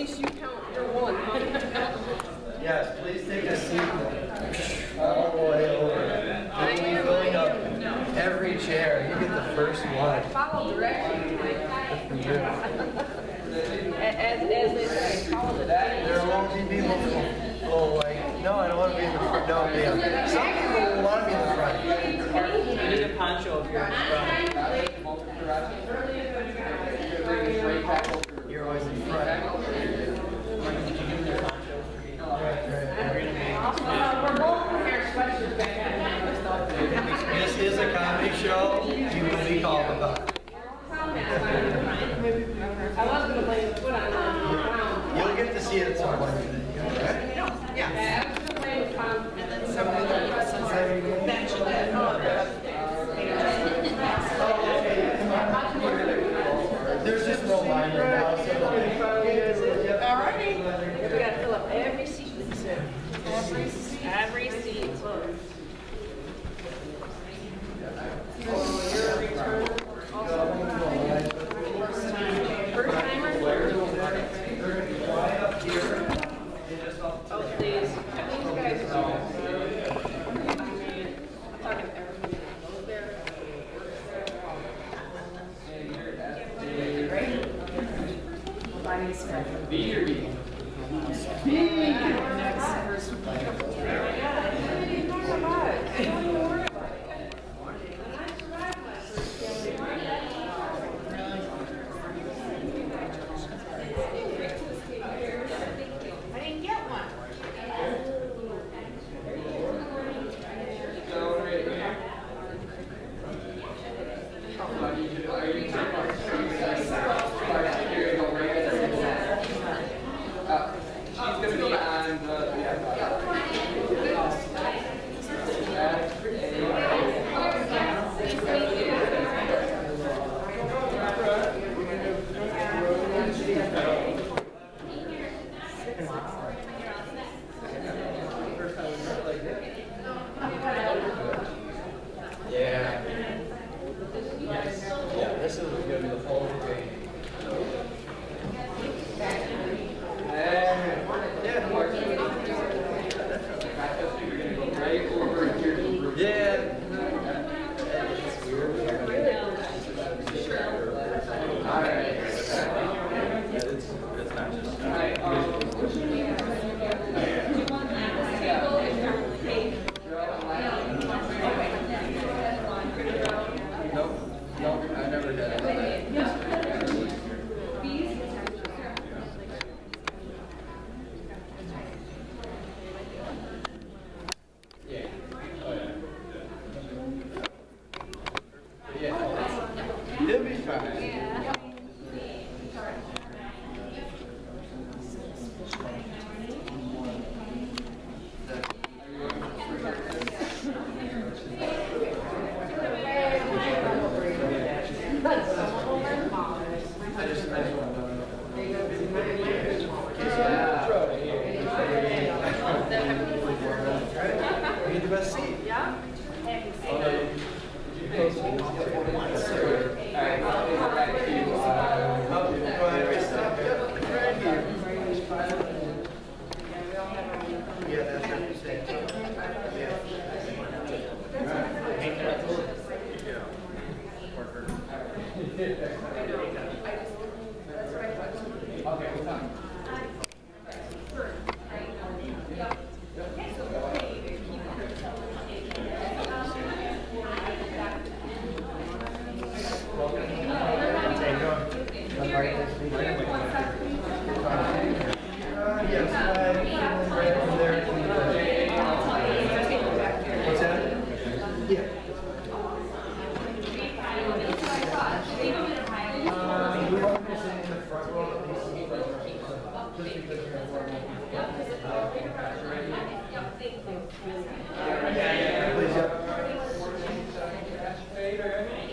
least you count your one. Yes, please take a seat all the way over. We'll be filling up every chair. You get the first one. Follow directions. As they say, follow the directions. There won't be people who will like, no, I don't want to be in the front. No, yeah. Some people will want to be in the front. You need a poncho if you're in the front. You're always in front. This is a comedy show. You will be called about. I was going to play the foot on the ground. You'll get to see it at some point. Yeah, I was going to play with Tom. There's just no line right now. Alrighty. We got to fill up every seat. Every seat. First timer? Oh, please. These guys are I'm talking to everybody. B or B?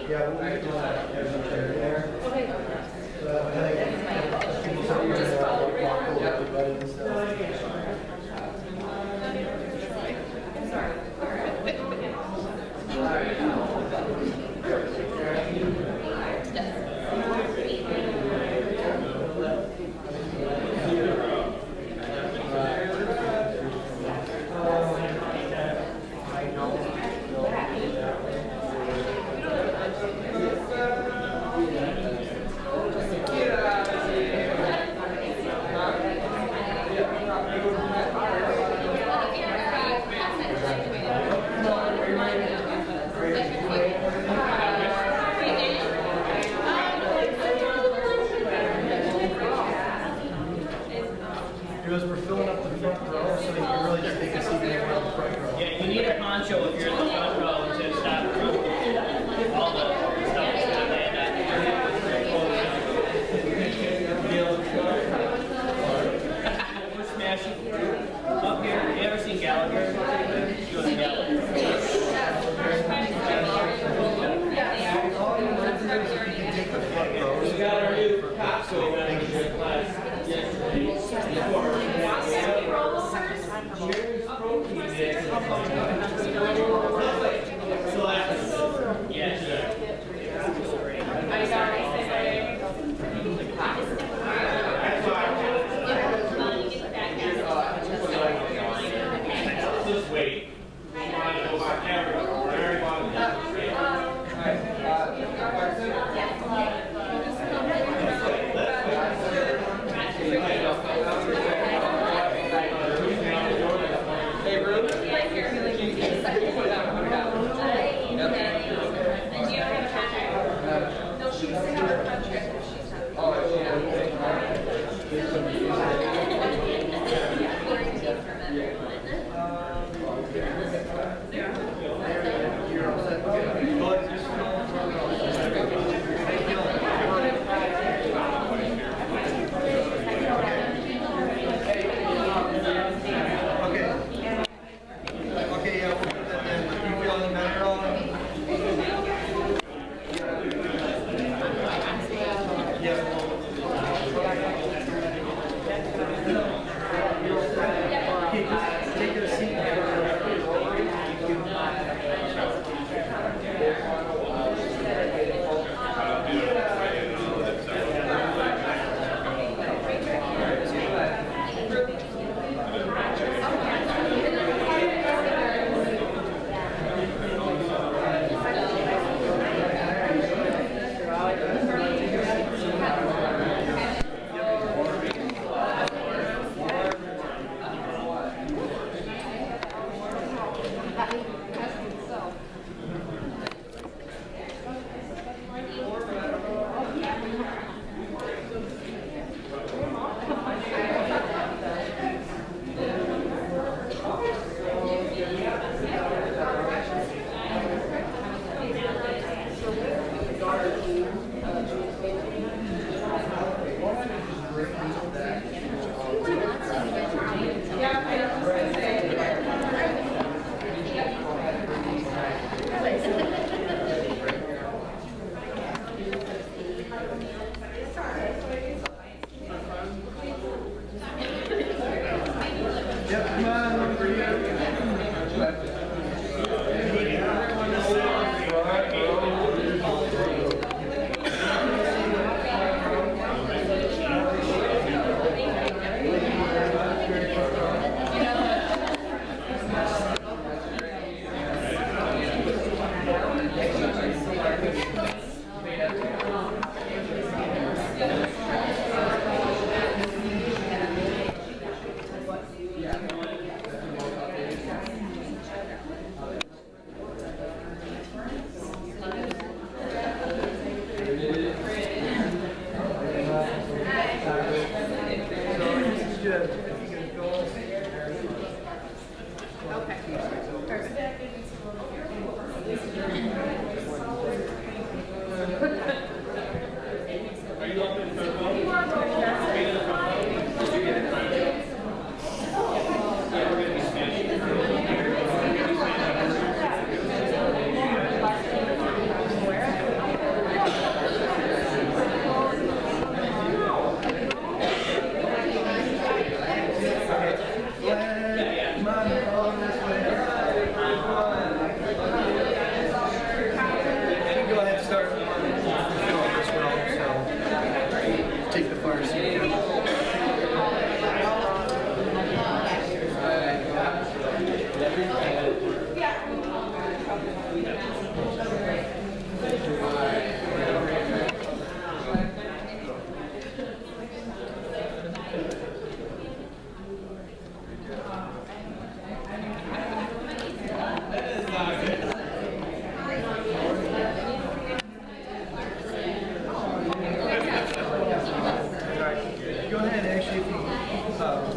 Yeah, we'll get to that. poncho if you're in the front row to stop all the stuff that's going to land on you. We're smashing up here. You ever seen Gallagher? Go to Gallagher. We got our new capsule. Just wait. Hey, Ruth.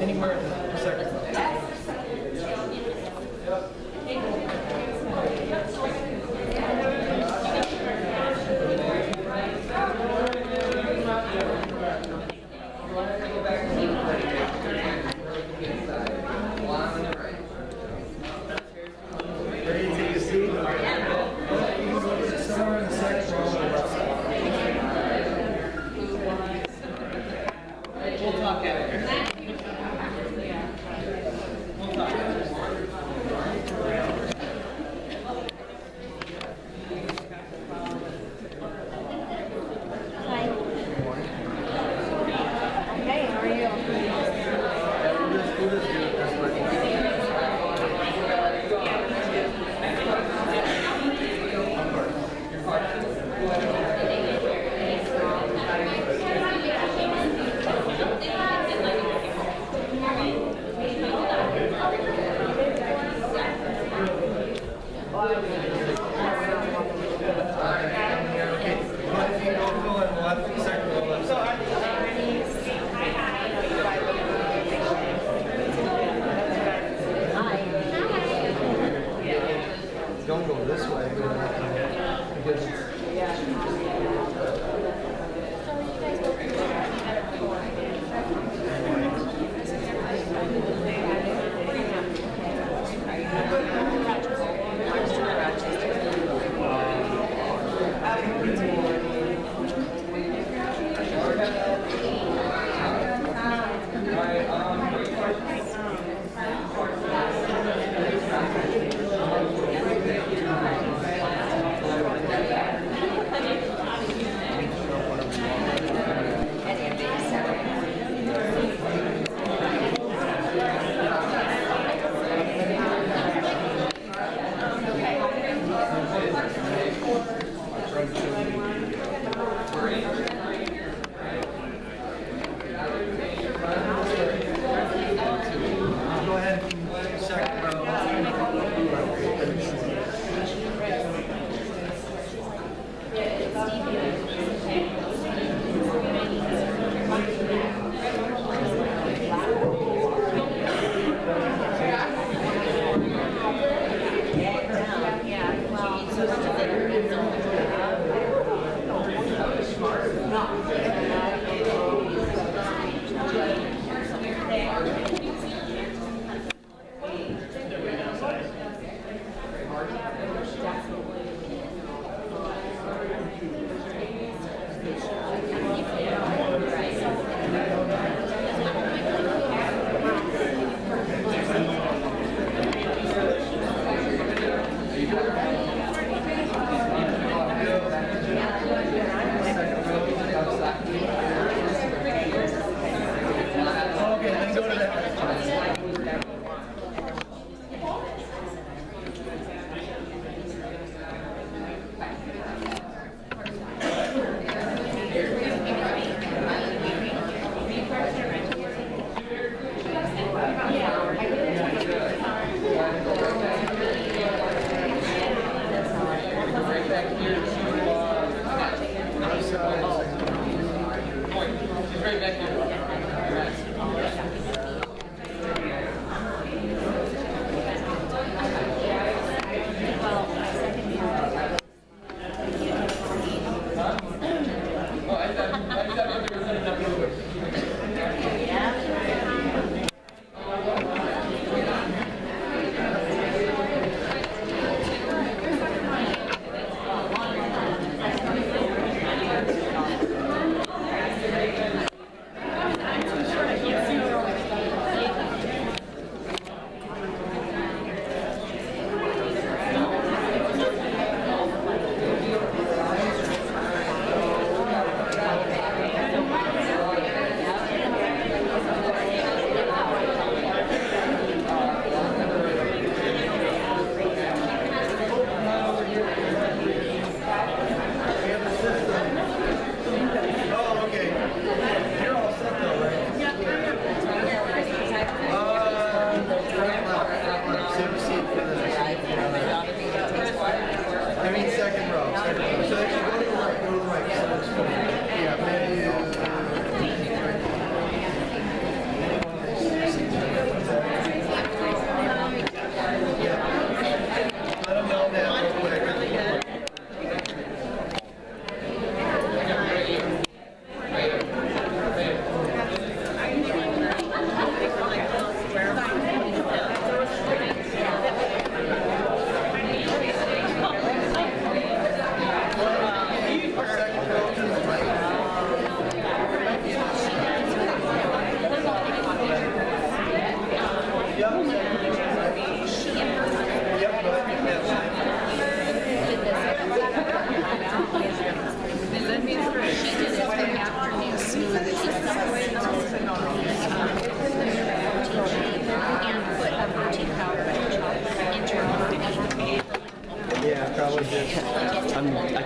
Anywhere in the second row.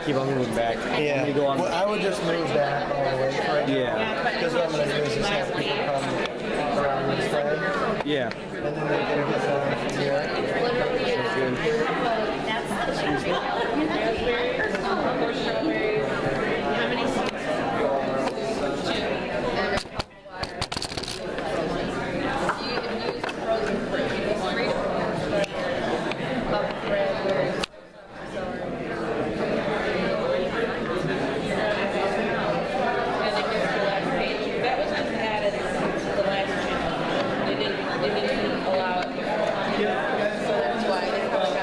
keep on moving back. Yeah. Let me go on. Well, I would just move back all the way right now. Yeah. Because what I'm going to do is just have people come around this way. Yeah. And then they're going to get on from here. Sounds good. How many seats? That was just added to the last channel. They didn't allow it. So that's why they got it.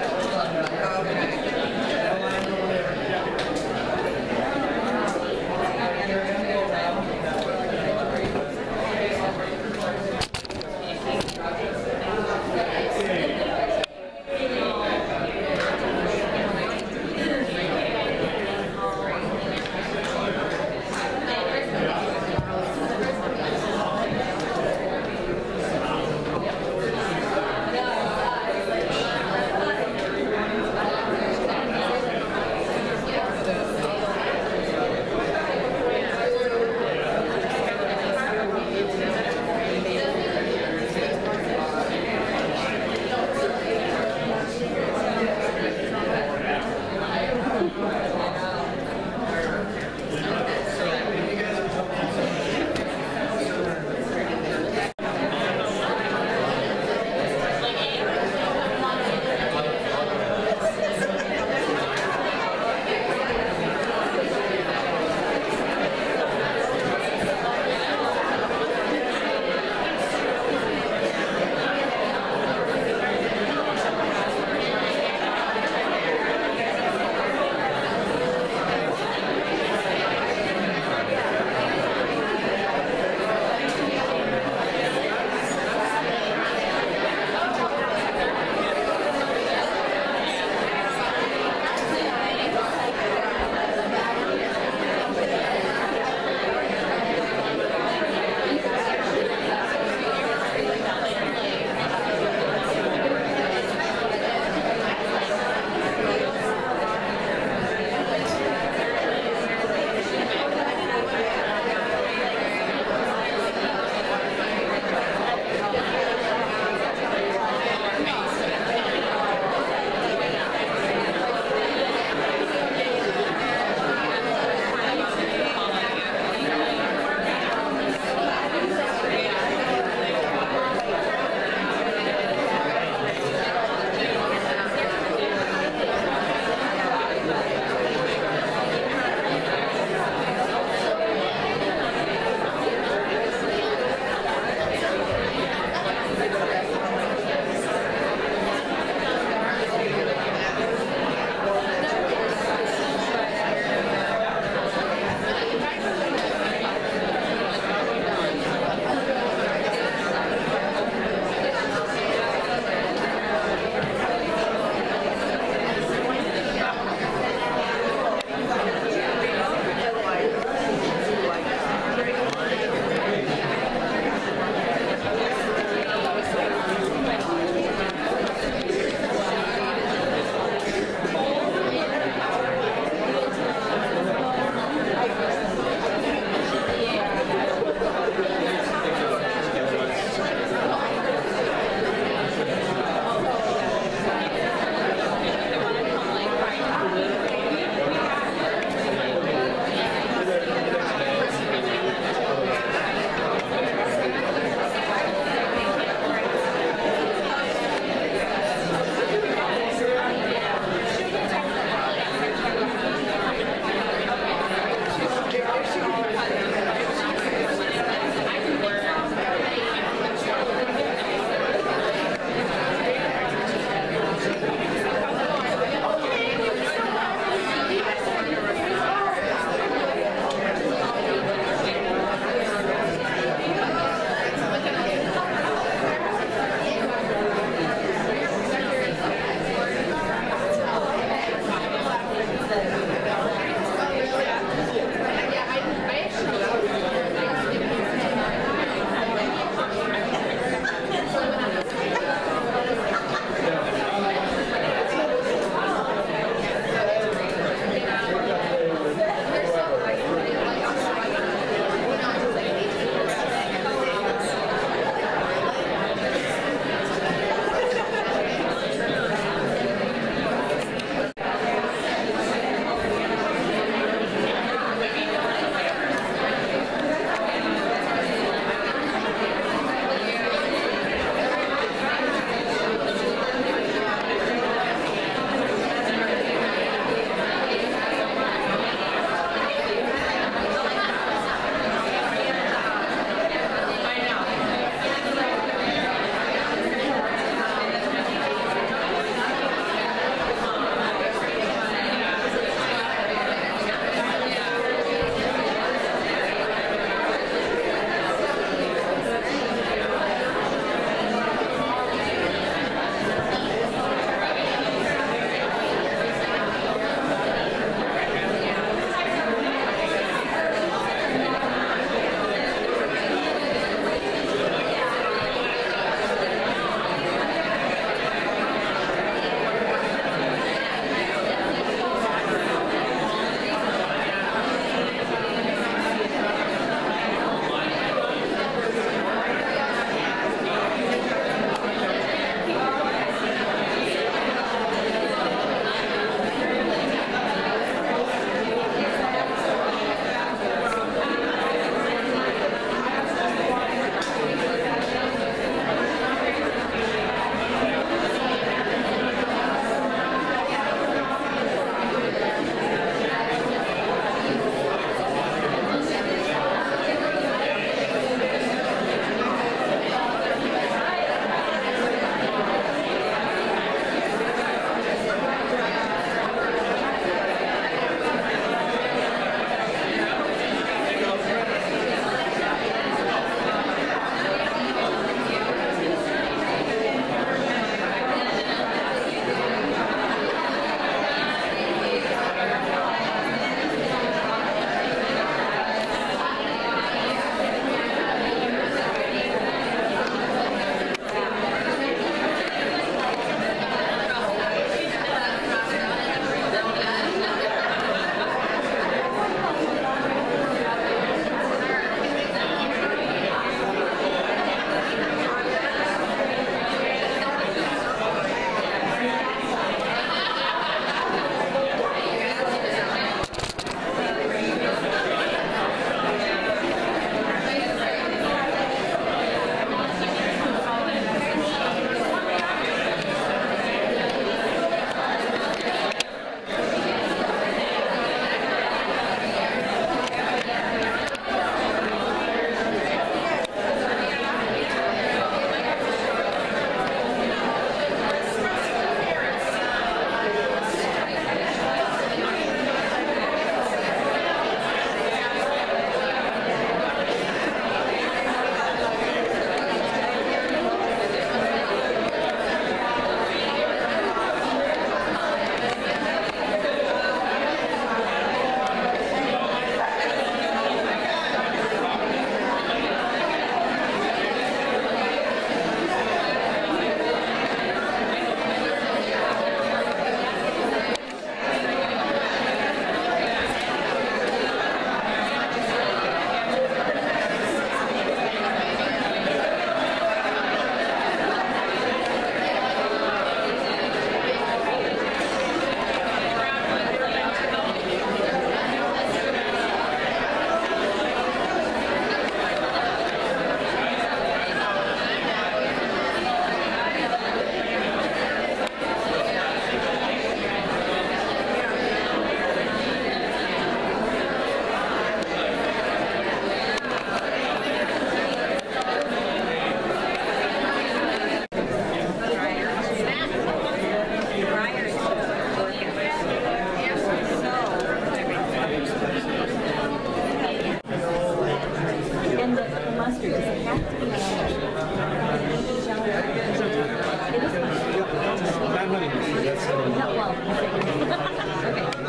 Okay,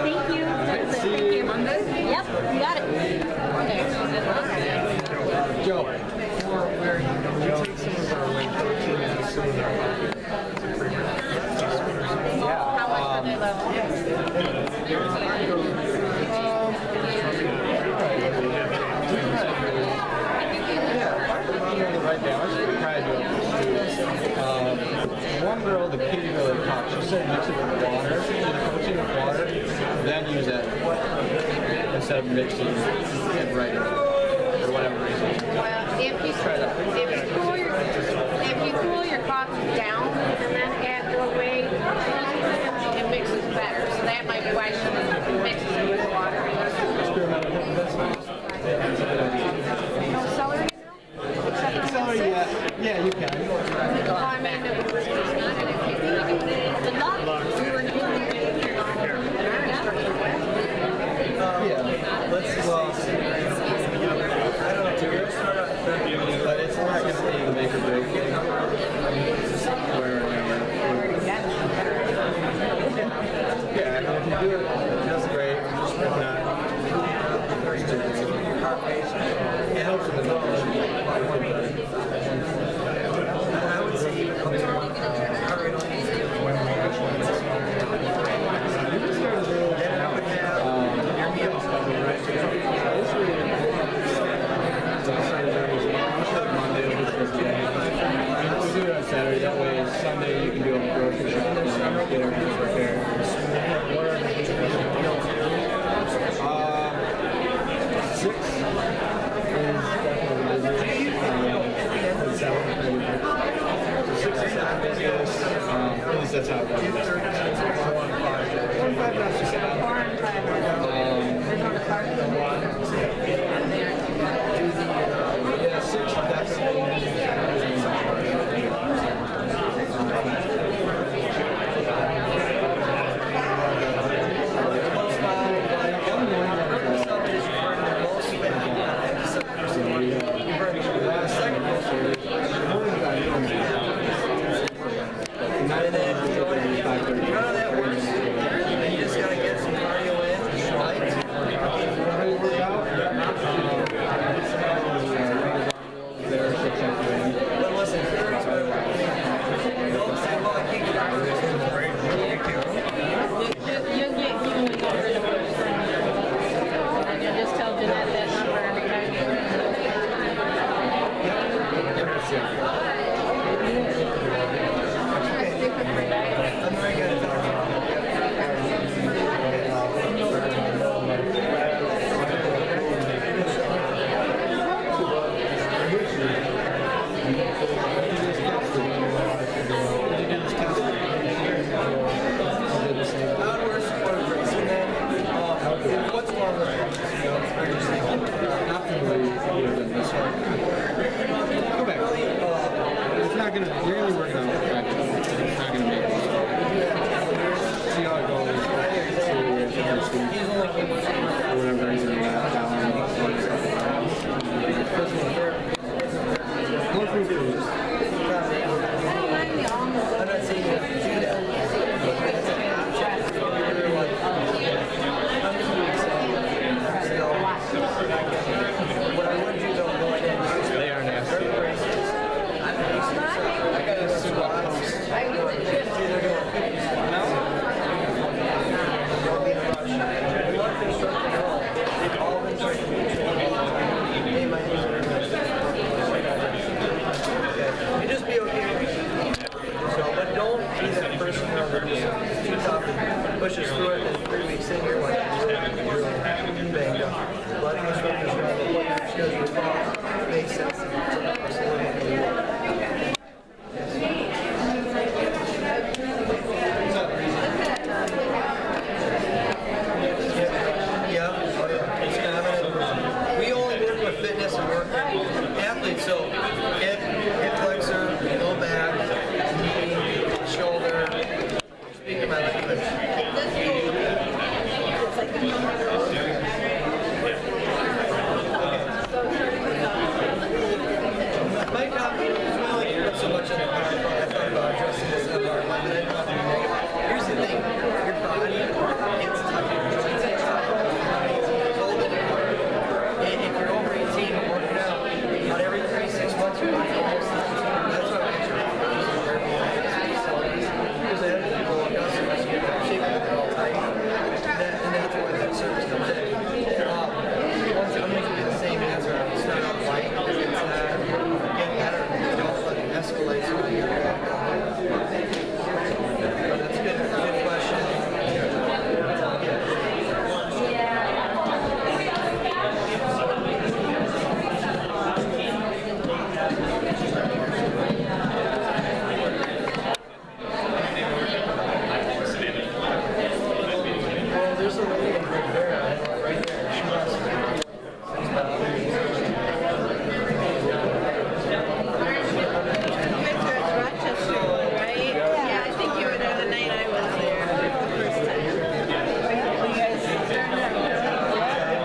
thank you. Thank you. Yep, you got it. Joe, for where you take some of our weight protein and some of our How much are they level? right now, I should try to do it. One girl, the kitty really talked. She said mix it with water, protein with water, then use it instead of mixing it right in, for whatever reason. Well, if you cool your coffee down and then add more weight, it mixes better. So that might be why she mixes it with water. No celery? Celery, yeah, you can. Well, I mean, good luck. We were doing Yeah, let's, well, I don't know, but it's not going to be a make or break thing. Yeah, I mean, if you do it, that's great. If not, it helps with the knowledge. I would say even Saturday, that way Sunday you can do a grocery shop and get everything prepared. 6 is definitely busy. 7 so 6 to 7 busiest. At least that's how it goes. 4 and 5 not too bad. Yeah, 6 definitely. so much in it when I thought about addressing this in our life, but I didn't want to be negative. Here's the thing, your body, it's tough, your joints are tough, it's old anymore. And if you're over 18 and working out, about every 3-6 months your body almost that's why I mentioned because I have people work out so much, you get that shape with it all tight. And that's why that service comes in. Once I'm going to give you the same answer, I'm start out light, it's get better, don't let it escalate so you get back up. But that's a good question. Well, there's a lady in Rivera, right there. She lost 50 Rochester, right? Yeah, I think you were there the night I was there the first time. Well, you guys turned up.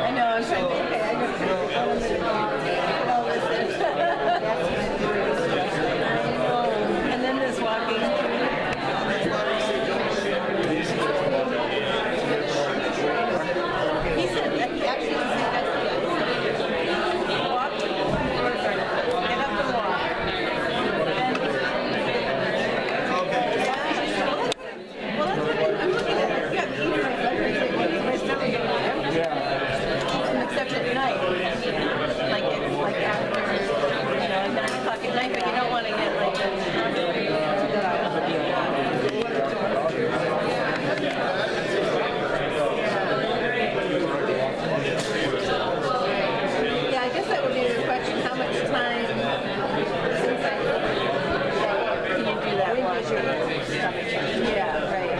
I know, I'm trying to think. I just well, listen. And then this walking. He said that he actually said walk get up and walk. Well, that's what I'm looking at. You have to eat my except at night. Like after, 9 o'clock at night, but you don't want to get like yeah, I guess that would be the question. How much time since I can you do that one? Yeah, right.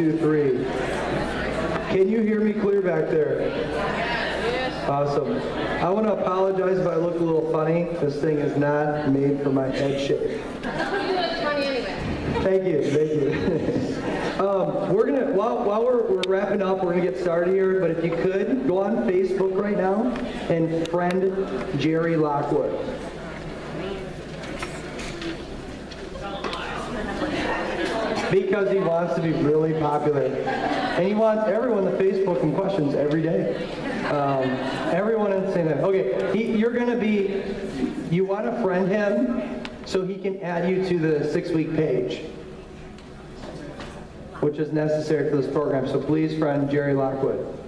2, 3. Can you hear me clear back there? Awesome. I want to apologize if I look a little funny. This thing is not made for my head shape. You look funny anyway. Thank you, thank you. We're gonna while we're wrapping up, we're gonna get started here. But if you could go on Facebook right now and friend Jerry Lockwood. Because he wants to be really popular. And he wants everyone to Facebook him questions every day. Everyone at the same time. Okay, you want to friend him so he can add you to the 6-week page, which is necessary for this program. So please friend Jerry Lockwood.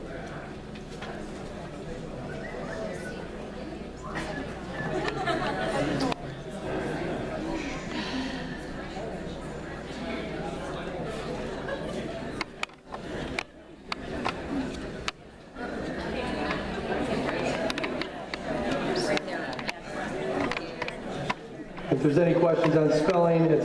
If there's any questions on spelling, it's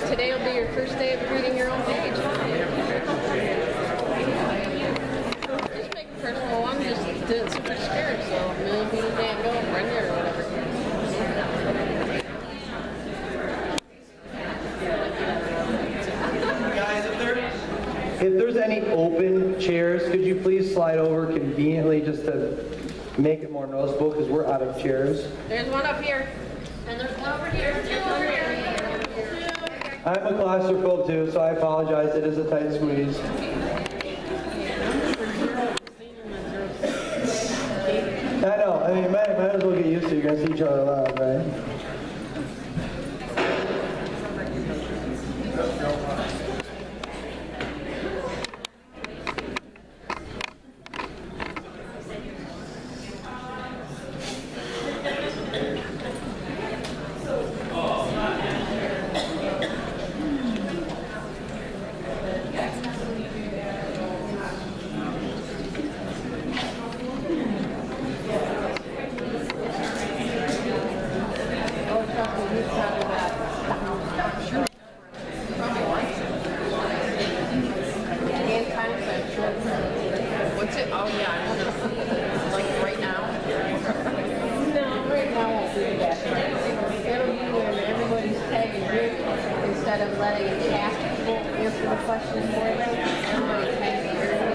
Today will be your first day of reading your own page. Just make it personal. I'm just super scared, so a million people can't go and bring it or whatever. If there's any open chairs, could you please slide over conveniently just to make it more noticeable because we're out of chairs. There's one up here. And there's one over here. There's one over here. I'm a claustrophobe too, so I apologize. It is a tight squeeze. I know. I mean, you might as well get used to it. You're going to see each other a lot, right? What's it? Oh yeah, I want to. Like right now. No, right now won't do that. It'll be when everybody's tagging group instead of letting half people answer the question for them. Everybody tags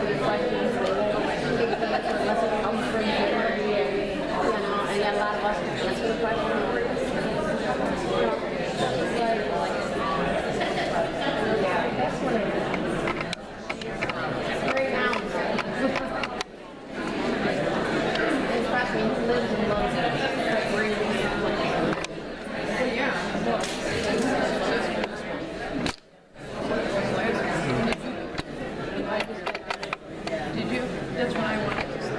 the questions. They won't take the answer unless it comes from Jerry, and then a lot of us can answer the question. That's what it is. Right now. And trust me, he lives and loves it. Like really. Yeah. Did you? That's what I wanted to say.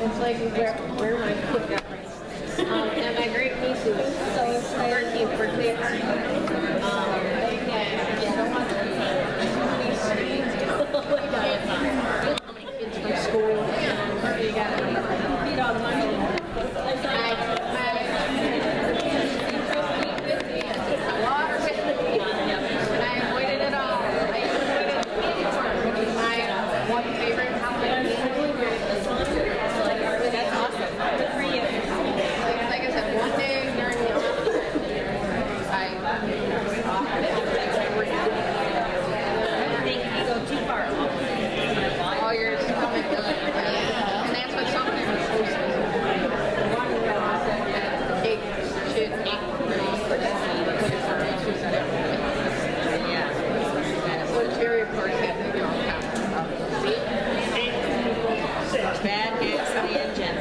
It's like where my kid got raised. And my great niece is so excited for birthday party. So much. How many kids from school? You got to feed all the money. Water with me. And I avoided it all. I avoided my one favorite holiday. That's awesome. Good for you. Like I said, one day during the I think you go too far. All yours coming good. And that's what some people are supposed to do. Cake should yeah. So it's very important that they don't count. Bad gas in the engine.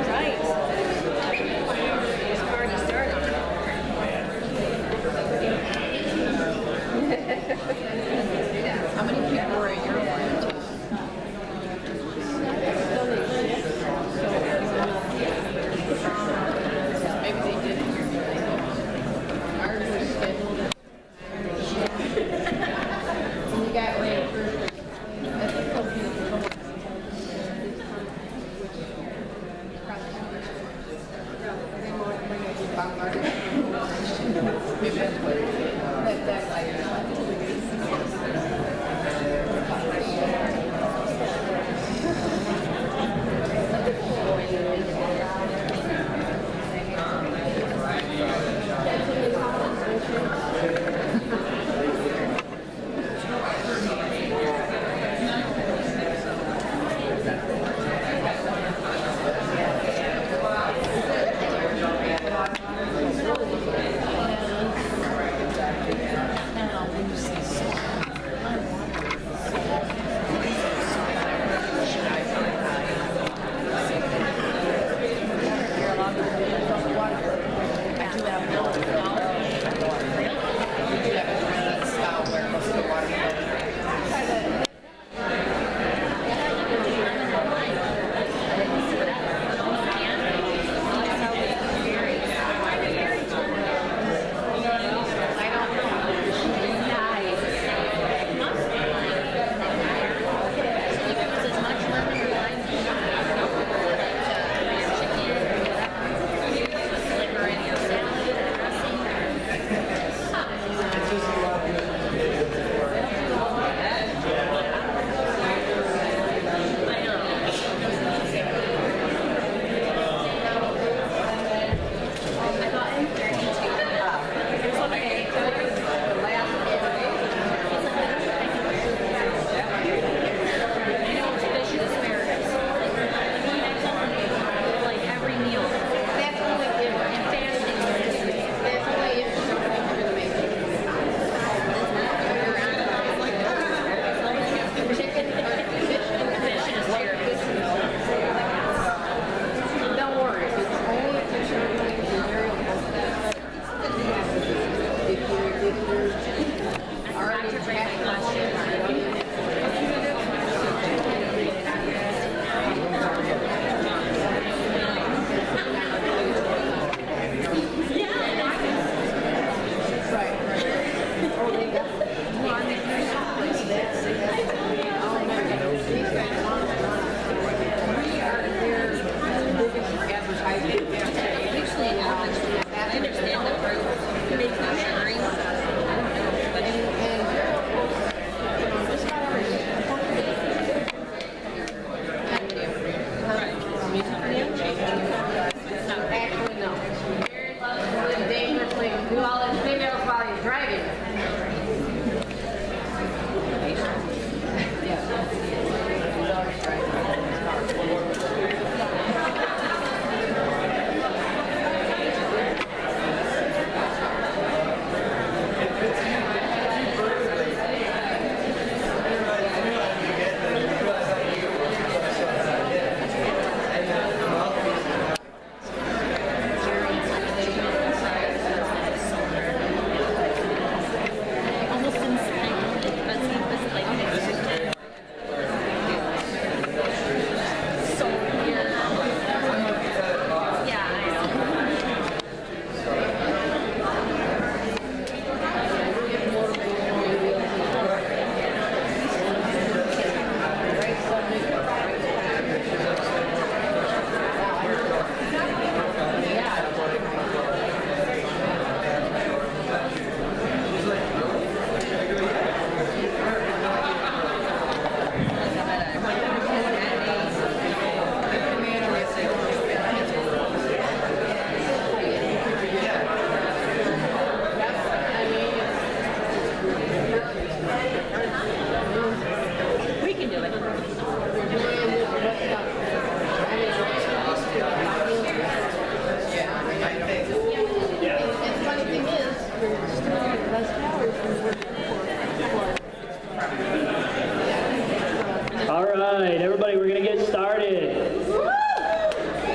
Right. It's hard to start on. How many people were in your orientation? Maybe they didn't. Ours was scheduled. And you got way for that's a couple people. Maybe that's what it is. That's like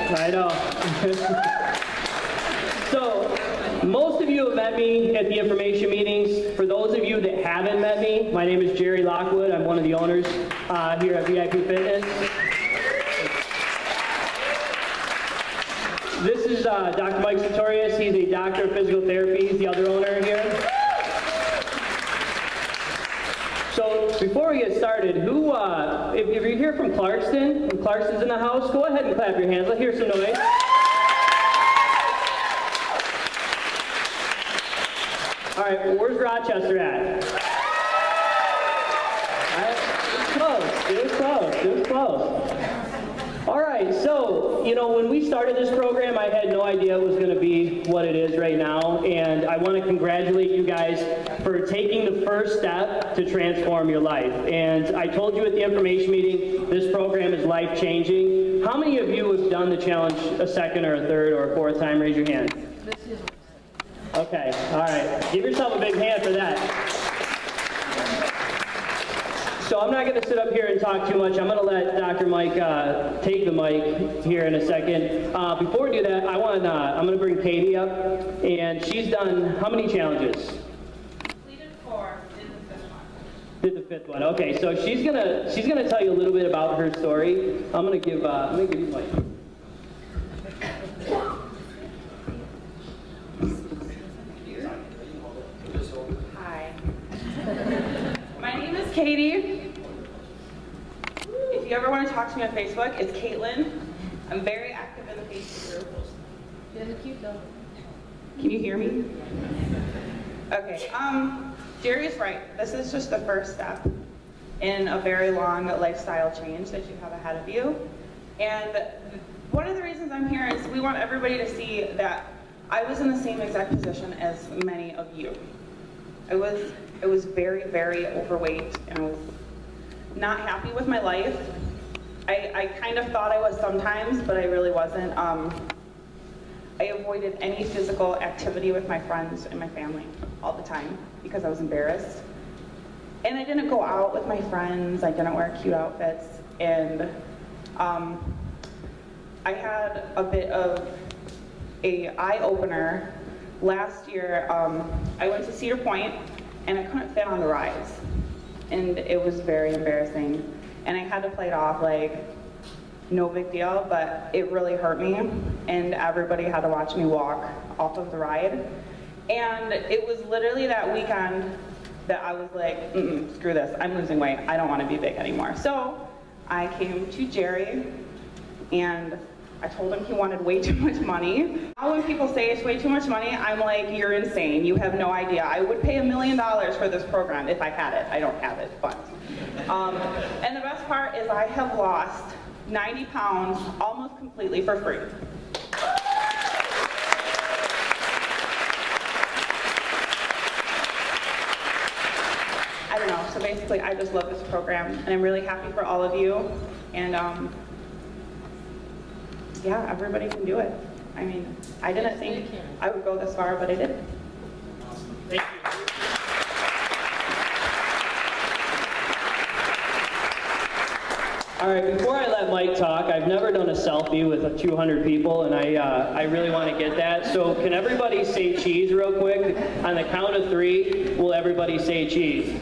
I know. So, most of you have met me at the information meetings. For those of you that haven't met me, my name is Jerry Lockwood. I'm one of the owners here at VIP Fitness. This is Dr. Mike Sartorius. He's a doctor of physical therapy. He's the other owner here. So before we get started, who, if you're here from Clarkston, if Clarkston's in the house, go ahead and clap your hands. Let's hear some noise. All right, where's Rochester at? It was close. All right, so, when we started this program, I had no idea it was going to be what it is right now, and I want to congratulate you guys for taking the first step to transform your life. And I told you at the information meeting, this program is life-changing. How many of you have done the challenge a second or a third or a fourth time? Raise your hand. Okay, all right. Give yourself a big hand for that. So I'm not going to sit up here and talk too much. I'm going to let Dr. Mike take the mic here in a second. Before we do that, I'm going to bring Katie up, and she's done how many challenges? Completed 4, did the 5th one. Did the 5th one. Okay, so she's gonna tell you a little bit about her story. I'm gonna give you the mic. Hi. My name is Katie. If you ever want to talk to me on Facebook, it's Caitlin. I'm very active in the Facebook group. You're cute though. Can you hear me? Okay, Jerry's right. This is just the first step in a very long lifestyle change that you have ahead of you. And one of the reasons I'm here is we want everybody to see that I was in the same exact position as many of you. I was very, very overweight, and I was not happy with my life. I kind of thought I was sometimes, but I really wasn't. I avoided any physical activity with my friends and my family all the time because I was embarrassed. And I didn't go out with my friends, I didn't wear cute outfits, and I had a bit of an eye-opener. Last year, I went to Cedar Point, and I couldn't fit on the rides. And it was very embarrassing. And I had to play it off like, no big deal, but it really hurt me. And everybody had to watch me walk off of the ride. And it was literally that weekend that I was like, screw this, I'm losing weight. I don't want to be big anymore. So I came to Jerry, and I told him he wanted way too much money. Now when people say it's way too much money, I'm like, you're insane. You have no idea. I would pay $1 million for this program if I had it. I don't have it, but. And the best part is I have lost 90 pounds almost completely for free. I don't know, so basically I just love this program, and I'm really happy for all of you, and yeah, everybody can do it. I mean, I didn't think I would go this far, but I did. Awesome. Thank you. All right, before I let Mike talk, I've never done a selfie with 200 people, and I really want to get that. So can everybody say cheese real quick? On the count of 3, will everybody say cheese?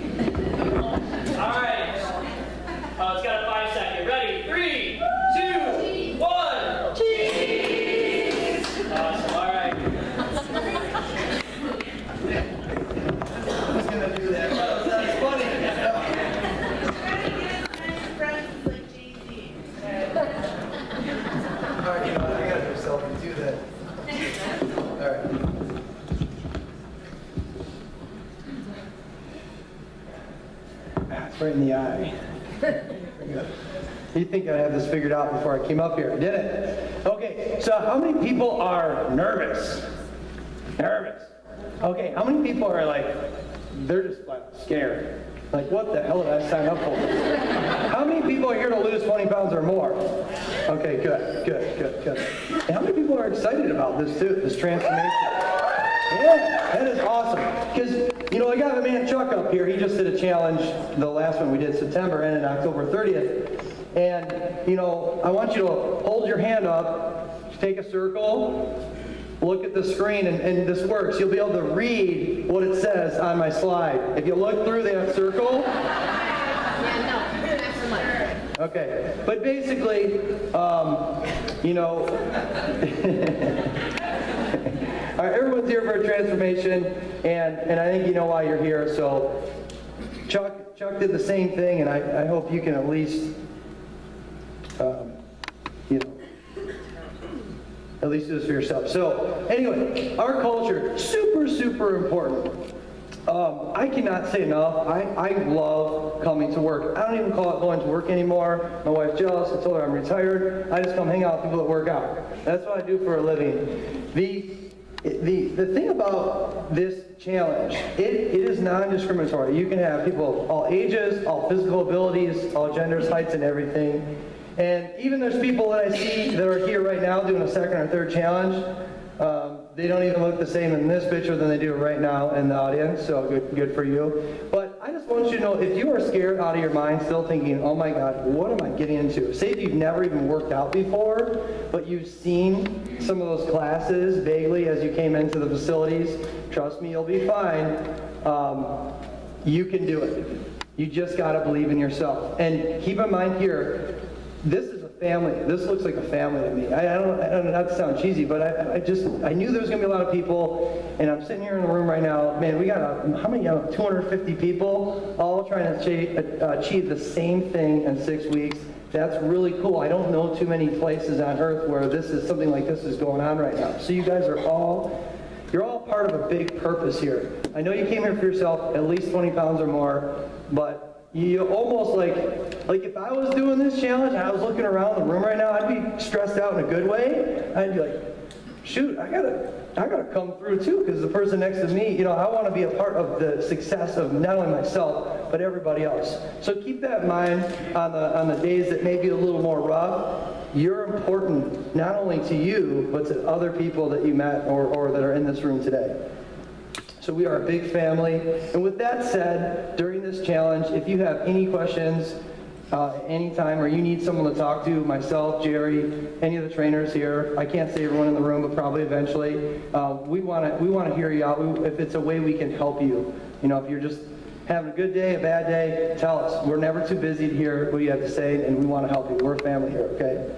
All right. It's got a 5-second. Ready? 3, 2, 1. Cheese! Awesome. All right. I was gonna do that. That's funny. All right, I gotta do selfie too then. All right. That's right in the eye. You think I'd have this figured out before I came up here, didn't? Okay, so how many people are nervous? Nervous. Okay, how many people are like, they're just like scared? Like, what the hell did I sign up for? How many people are here to lose 20 pounds or more? Okay, good. And how many people are excited about this too, this transformation? Yeah, that is awesome. Because, I got the man Chuck up here. He just did a challenge, the last one we did September, ended October 30th. And, you know, I want you to hold your hand up, take a circle, look at the screen, and this works. You'll be able to read what it says on my slide. If you look through that circle. Okay, but basically, you know, all right, everyone's here for a transformation, and I think you know why you're here. So Chuck did the same thing, and I hope you can at least, you know, at least do this for yourself. So anyway, our culture, super, super important. I cannot say enough. I love coming to work. I don't even call it going to work anymore. My wife's jealous. I told her I'm retired. I just come hang out with people that work out. That's what I do for a living. The thing about this challenge, it is non-discriminatory. You can have people of all ages, all physical abilities, all genders, heights, and everything. And even there's people that I see that are here right now doing a second or third challenge. They don't even look the same in this picture than they do right now in the audience, so good for you. But I just want you to know, if you are scared out of your mind, still thinking, oh my God, what am I getting into? Say if you've never even worked out before, but you've seen some of those classes vaguely as you came into the facilities, trust me, you'll be fine. You can do it. You just got to believe in yourself. And keep in mind here, this is a family. This looks like a family to me. I don't not to sound cheesy, but I knew there was going to be a lot of people, and I'm sitting here in the room right now. Man, we got how many? 250 people, all trying to achieve the same thing in 6 weeks. That's really cool. I don't know too many places on earth where something like this is going on right now. So you guys are you're all part of a big purpose here. I know you came here for yourself, at least 20 pounds or more, but you almost like if I was doing this challenge and I was looking around the room right now, I'd be stressed out in a good way. I'd be like, shoot, I gotta come through too, because the person next to me, you know, I want to be a part of the success of not only myself but everybody else. So keep that in mind on the days that may be a little more rough. You're important not only to you but to other people that you met or that are in this room today. So we are a big family. And with that said, during this challenge, if you have any questions anytime, or you need someone to talk to, myself, Jerry, any of the trainers here, I can't say everyone in the room, but probably eventually, we want to hear you out. If it's a way we can help you. You know, if you're just having a good day, a bad day, tell us. We're never too busy to hear what you have to say, and we want to help you. We're a family here, okay?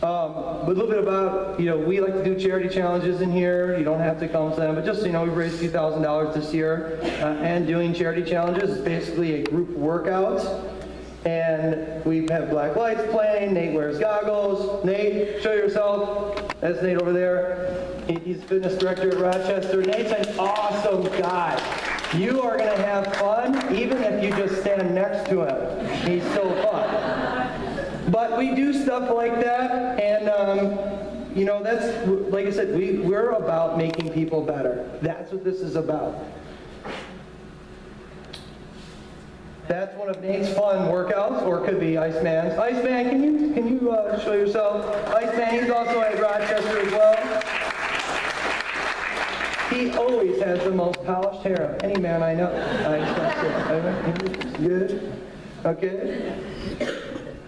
A little bit about, you know, we like to do charity challenges in here. You don't have to come to them, but just so you know, we've raised a few $1,000s this year. And doing charity challenges is basically a group workout. And we have black lights playing. Nate wears goggles. Nate, show yourself. That's Nate over there. He's fitness director at Rochester. Nate's an awesome guy. You are going to have fun, even if you just stand next to him. He's so fun. But we do stuff like that, and you know, that's, like I said, we're about making people better. That's what this is about. That's one of Nate's fun workouts, or it could be Iceman's. Iceman, can you show yourself? Iceman, he's also at Rochester as well. He always has the most polished hair of any man I know. Good. Okay.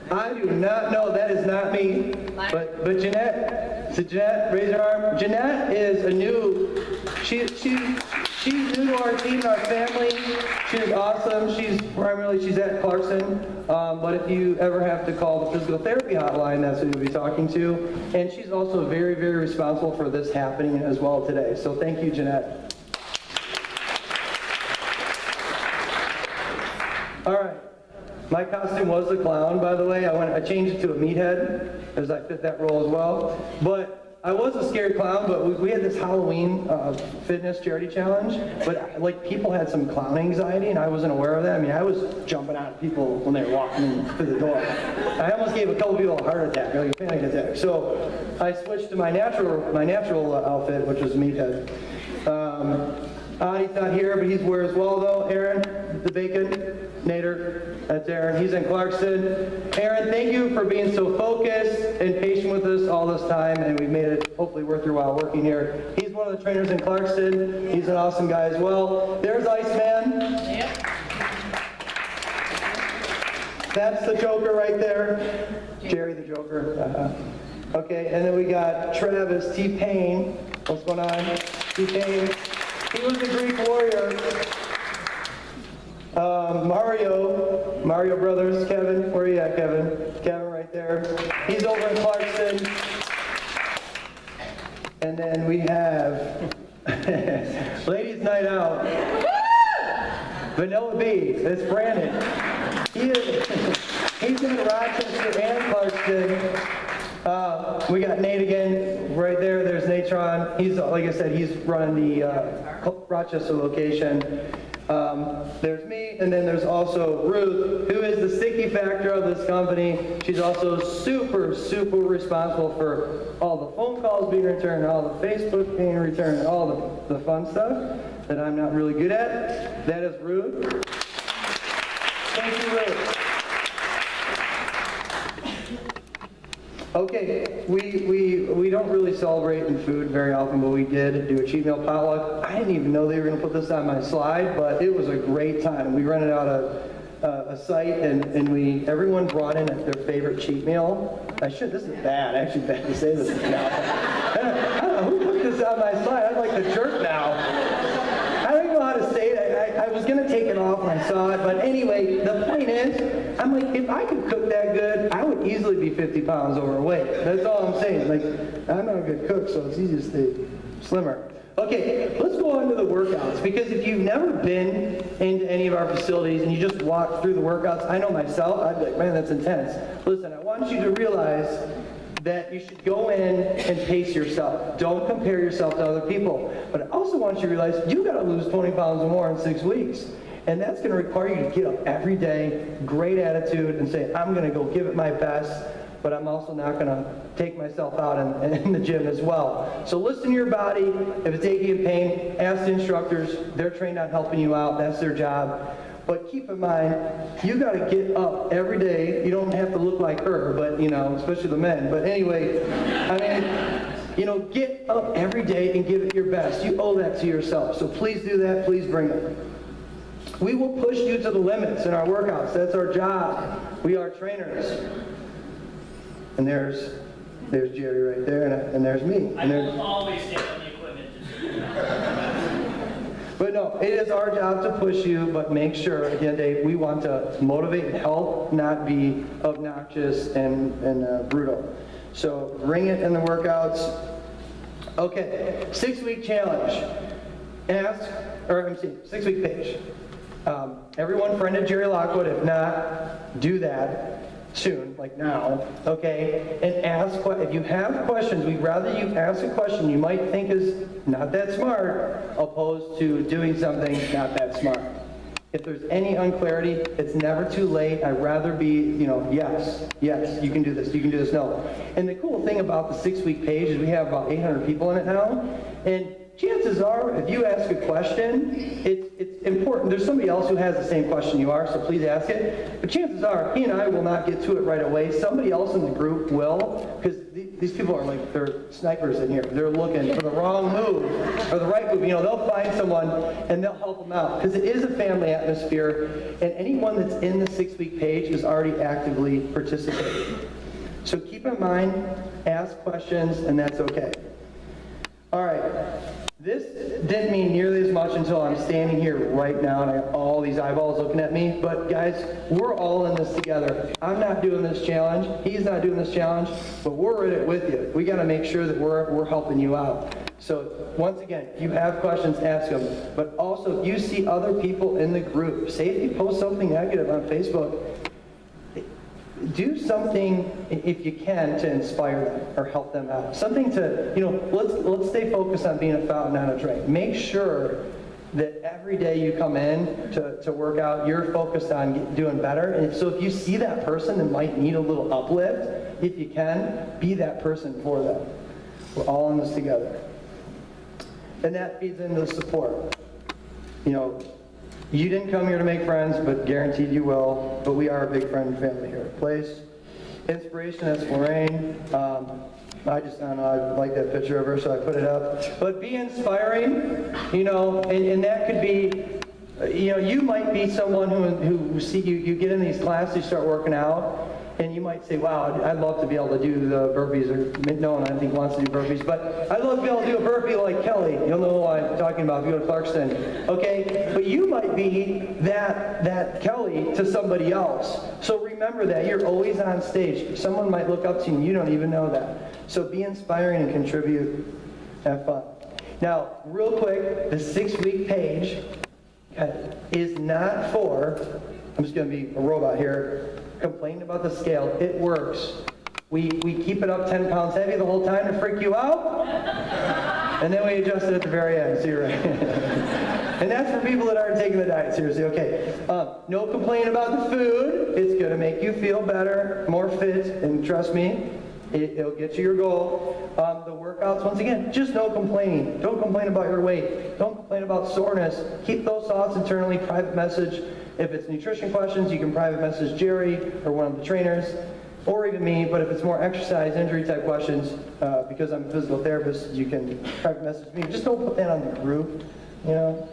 I do not know. That is not me. But Jeanette. So Jeanette, raise your arm. Jeanette is a new. She's new to our team, our family. She's awesome. She's at Clarkson. But if you ever have to call the physical therapy hotline, that's who you'll be talking to. And she's also very, very responsible for this happening as well today. So thank you, Jeanette. All right. My costume was the clown, by the way. I changed it to a meathead, as I fit that role as well. But I was a scared clown, but we had this Halloween fitness charity challenge. But like, people had some clown anxiety, and I wasn't aware of that. I mean, I was jumping out at people when they were walking through the door. I almost gave a couple people a heart attack, like a panic attack. So I switched to my natural outfit, which was meathead. He's not here, but he's where as well, though. Aaron, the bacon. Nader, that's Aaron. He's in Clarkson. Aaron, thank you for being so focused and patient with us all this time, and we've made it hopefully worth your while working here. He's one of the trainers in Clarkson. He's an awesome guy as well. There's Iceman. Yep. That's the Joker right there. Jerry the Joker. Okay, and then we got Travis T-Pain. What's going on? T-Pain. He was a Greek warrior. Mario Brothers, Kevin. Where are you at, Kevin? Kevin right there. He's over in Clarkston. And then we have Ladies Night Out. Vanilla B. That's Brandon. He's in Rochester and Clarkston. We got Nate again right there. There's Natron. He's, like I said, he's running the Rochester location. There's me, and then there's also Ruth, who is the sticky factor of this company. She's also super, super responsible for all the phone calls being returned, all the Facebook being returned, all the fun stuff that I'm not really good at. That is Ruth. Thank you, Ruth. Okay, we don't really celebrate in food very often, but we did do a cheat meal potluck. I didn't even know they were going to put this on my slide, but it was a great time. We rented out a site, and everyone brought in their favorite cheat meal. This is bad. Actually, bad to say this now. I don't know who put this on my slide. I'm like the jerk now. I don't even know how to say it. I was going to take it off when I saw it, but anyway, the point is, I'm like, if I could cook that good, I would easily be 50 pounds overweight. That's all I'm saying. Like, I'm not a good cook, so it's easy to stay slimmer. Okay, let's go on to the workouts, because if you've never been into any of our facilities and you just walk through the workouts, I know myself, I'd be like, man, that's intense. Listen, I want you to realize that you should go in and pace yourself. Don't compare yourself to other people. But I also want you to realize you got to lose 20 pounds or more in 6 weeks. And that's going to require you to get up every day, great attitude, and say, I'm going to go give it my best, but I'm also not going to take myself out in the gym as well. So listen to your body. If it's aching and pain, ask the instructors. They're trained on helping you out. That's their job. But keep in mind, you got to get up every day. You don't have to look like her, but, you know, especially the men. But anyway, I mean, you know, get up every day and give it your best. You owe that to yourself. So please do that. Please bring it. We will push you to the limits in our workouts. That's our job. We are trainers. And there's Jerry right there, and there's me. And I will always stand on the equipment. But no, it is our job to push you, but make sure, at the end of the day, we want to motivate and help, not be obnoxious and brutal. So bring it in the workouts. Okay, 6-week challenge. 6-week page. Everyone friended Jerry Lockwood. If not, do that soon, like now, okay? And ask, if you have questions, we'd rather you ask a question you might think is not that smart, opposed to doing something not that smart. If there's any unclarity, it's never too late. I'd rather be, you know, yes, you can do this, no. And the cool thing about the 6-week page is we have about 800 people in it now, and chances are, if you ask a question, it's important. There's somebody else who has the same question you are, so please ask it. But chances are, he and I will not get to it right away. Somebody else in the group will, because these people are like, they're snipers in here. They're looking for the wrong move, or the right move. You know, they'll find someone, and they'll help them out. Because it is a family atmosphere, and anyone that's in the 6-week page is already actively participating. So keep in mind, ask questions, and that's okay. All right. This didn't mean nearly as much until I'm standing here right now and I have all these eyeballs looking at me. But guys, we're all in this together. I'm not doing this challenge. He's not doing this challenge. But we're in it with you. We got to make sure that we're helping you out. So once again, if you have questions, ask them. But also, if you see other people in the group, say if you post something negative on Facebook, do something, if you can, to inspire them or help them out. Something to, you know, let's stay focused on being a fountain, not a drain. Make sure that every day you come in to work out, you're focused on doing better. And so if you see that person that might need a little uplift, if you can, be that person for them. We're all in this together. And that feeds into the support. You know, you didn't come here to make friends, but guaranteed you will. But we are a big friend and family here at Place. Inspiration, that's Lorraine. I don't know, I like that picture of her, so I put it up. But be inspiring, you know, and that could be You know, you might be someone who see you get in these classes, you start working out, and you might say, wow, I'd love to be able to do the burpees, or no one I think wants to do burpees, but I'd love to be able to do a burpee like Kelly. You'll know who I'm talking about if you go to Clarkston, okay? But you might be that Kelly to somebody else. So remember that, you're always on stage. Someone might look up to you and you don't even know that. So be inspiring and contribute, have fun. Now, real quick, the 6-week page is not for, I'm just going to be a robot here, complaining about the scale. It works. We keep it up 10 pounds heavy the whole time to freak you out, and then we adjust it at the very end, so you're right. And that's for people that aren't taking the diet seriously. Okay, no complaining about the food. It's going to make you feel better, more fit, and trust me, it'll get you your goal. The workouts, once again, just no complaining. Don't complain about your weight. Don't complain about soreness. Keep those thoughts internally, private message. If it's nutrition questions, you can private message Jerry or one of the trainers, or even me, but if it's more exercise, injury type questions, because I'm a physical therapist, you can private message me. Just don't put that on the group, you know.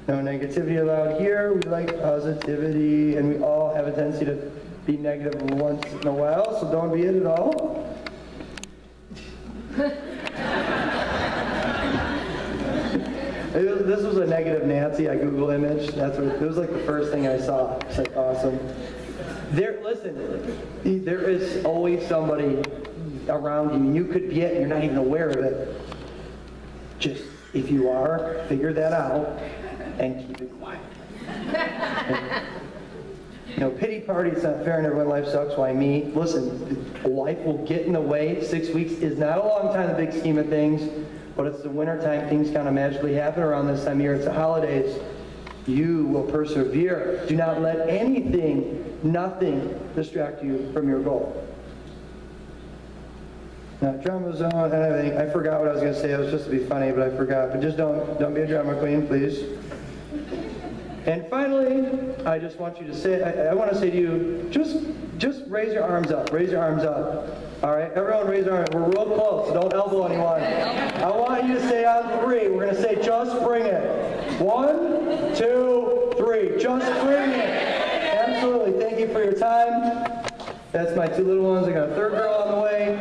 No negativity allowed here. We like positivity, and we all have a tendency to be negative once in a while, so don't be it at all. This was a negative Nancy, I Google image. It was like the first thing I saw. It's like awesome. Listen, there is always somebody around you. You could be it, and you're not even aware of it. Just, if you are, figure that out and keep it quiet. You know, pity party, it's not fair, and everyone life sucks, why me? Listen, life will get in the way. 6 weeks is not a long time in the big scheme of things, but it's the winter time. Things kind of magically happen around this time of year. It's the holidays. You will persevere. Do not let anything, nothing, distract you from your goal. Now, drama zone and everything. I forgot what I was going to say. It was just to be funny, but I forgot. But just don't be a drama queen, please. And finally, I just want you to say, I want to say to you, just raise your arms up. Raise your arms up. All right, everyone raise your arms. We're real close, so don't elbow anyone. I want you to say on 3. We're going to say, just bring it. 1, 2, 3. Just bring it. Absolutely. Thank you for your time. That's my 2 little ones. I got a 3rd girl on the way.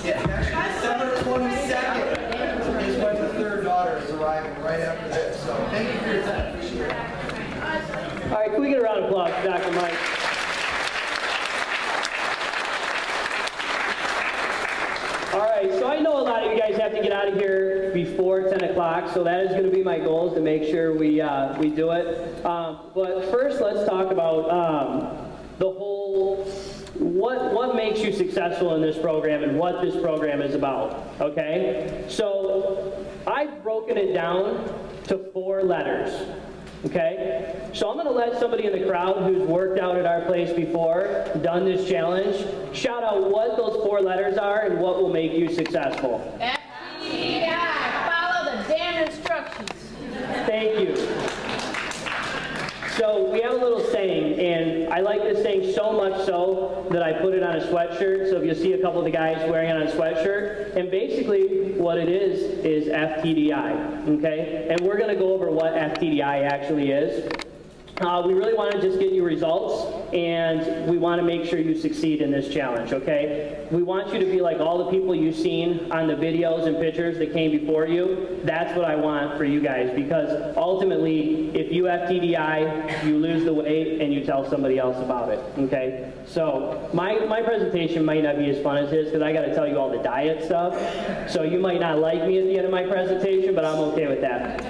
Yeah, actually, December 22nd is when the 3rd daughter is arriving, right after this. So thank you for your time. Appreciate it. All right, can we get a round of applause for Dr. Mike? All right, so I know a lot of you guys have to get out of here before 10 o'clock, so that is going to be my goal, is to make sure we do it. But first, let's talk about the whole, what makes you successful in this program and what this program is about, okay? So I've broken it down to 4 letters. Okay, so I'm going to let somebody in the crowd who's worked out at our place before, done this challenge, shout out what those 4 letters are and what will make you successful. FTDI. Follow the damn instructions. Thank you. So we have a little saying, and I like this saying so much so that I put it on a sweatshirt. So if you see a couple of the guys wearing it on a sweatshirt, and basically what it is FTDI, okay? And we're going to go over what FTDI actually is. We really want to just get you results, and we want to make sure you succeed in this challenge, okay? We want you to be like all the people you've seen on the videos and pictures that came before you. That's what I want for you guys, because ultimately, if you have TDI, you lose the weight and you tell somebody else about it, okay? So my presentation might not be as fun as his, because I got to tell you all the diet stuff. So you might not like me at the end of my presentation, but I'm okay with that.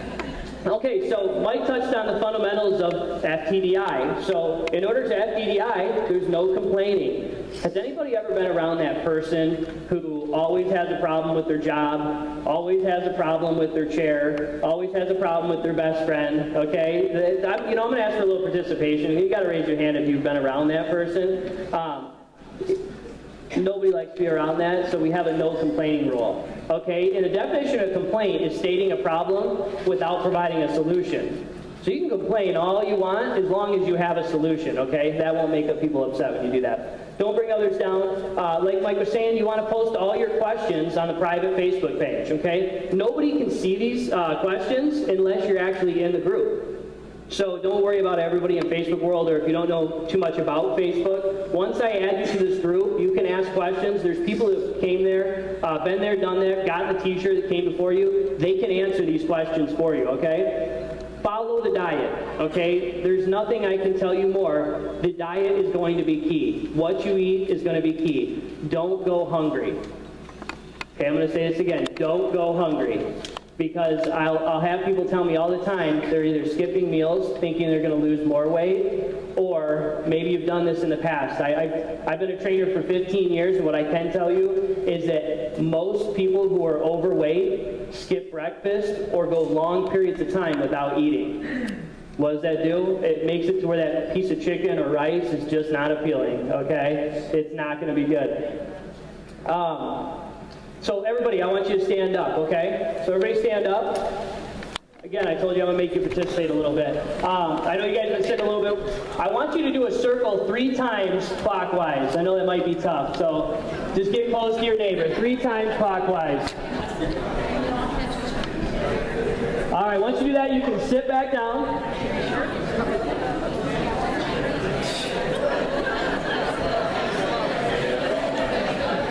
Okay, so Mike touched on the fundamentals of FTDI. So in order to FTDI, there's no complaining. Has anybody ever been around that person who always has a problem with their job, always has a problem with their chair, always has a problem with their best friend, okay? I'm going to ask for a little participation. You got to raise your hand if you've been around that person. Nobody likes to be around that, so we have a no complaining rule. Okay, and the definition of complaint is stating a problem without providing a solution. So you can complain all you want as long as you have a solution, okay? That won't make people upset when you do that. Don't bring others down. Like Mike was saying, you want to post all your questions on the private Facebook page, okay? Nobody can see these questions unless you're actually in the group. So don't worry about everybody in Facebook world, or if you don't know too much about Facebook. Once I add you to this group, you can ask questions. There's people who came there, been there, done that, gotten the t-shirt that came before you. They can answer these questions for you, okay? Follow the diet, okay? There's nothing I can tell you more. The diet is going to be key. What you eat is going to be key. Don't go hungry. Okay, I'm going to say this again. Don't go hungry. Because I'll have people tell me all the time they're either skipping meals thinking they're going to lose more weight, or maybe you've done this in the past. I've been a trainer for 15 years, and what I can tell you is that most people who are overweight skip breakfast or go long periods of time without eating. What does that do? It makes it to where that piece of chicken or rice is just not appealing, okay? It's not going to be good. So everybody, I want you to stand up, okay? So everybody stand up. Again, I told you I'm going to make you participate a little bit. I know you guys have been sitting a little bit. I want you to do a circle 3 times clockwise. I know that might be tough, so just get close to your neighbor. 3 times clockwise. All right, once you do that, you can sit back down.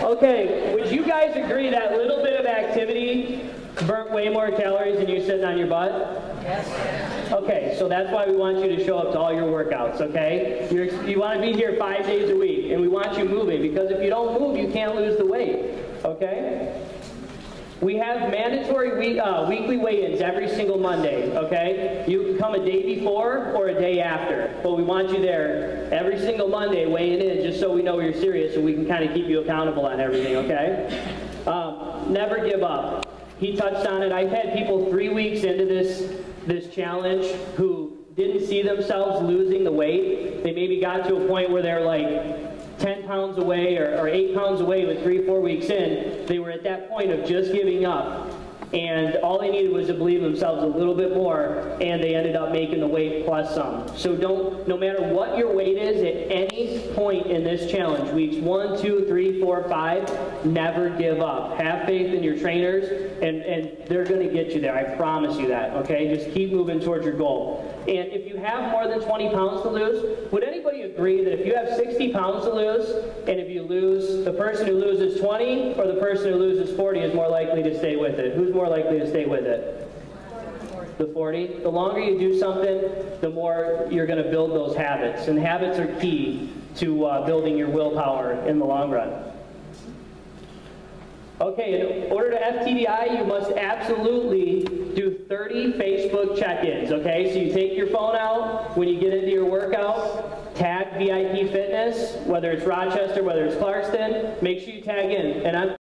Okay, would you guys agree that little bit of activity burnt way more calories than you sitting on your butt? Yes. Okay, so that's why we want you to show up to all your workouts, okay? You want to be here 5 days a week, and we want you moving, because if you don't move, you can't lose the weight, okay? We have mandatory weekly weigh-ins every single Monday, okay? You can come a day before or a day after, but we want you there every single Monday weighing in, just so we know you're serious and we can kind of keep you accountable on everything, okay? Never give up. He touched on it. I've had people 3 weeks into this challenge who didn't see themselves losing the weight. They maybe got to a point where they're like 10 pounds away or 8 pounds away with 3 or 4 weeks in. They were at that point of just giving up. And all they needed was to believe themselves a little bit more, and they ended up making the weight plus some. So no matter what your weight is at any point in this challenge, weeks 1, 2, 3, 4, 5, never give up. Have faith in your trainers, and they're going to get you there. I promise you that, okay? Just keep moving towards your goal. And if you have more than 20 pounds to lose, would anybody agree that if you have 60 pounds to lose, and if you lose, the person who loses 20 or the person who loses 40 is more likely to stay with it? Who's more likely to stay with it? The 40. The longer you do something, the more you're going to build those habits. And habits are key to building your willpower in the long run. Okay, in order to FTDI, you must absolutely do 30 Facebook check-ins, okay? So you take your phone out when you get into your workout, tag VIP Fitness, whether it's Rochester, whether it's Clarkston, make sure you tag in. And I'm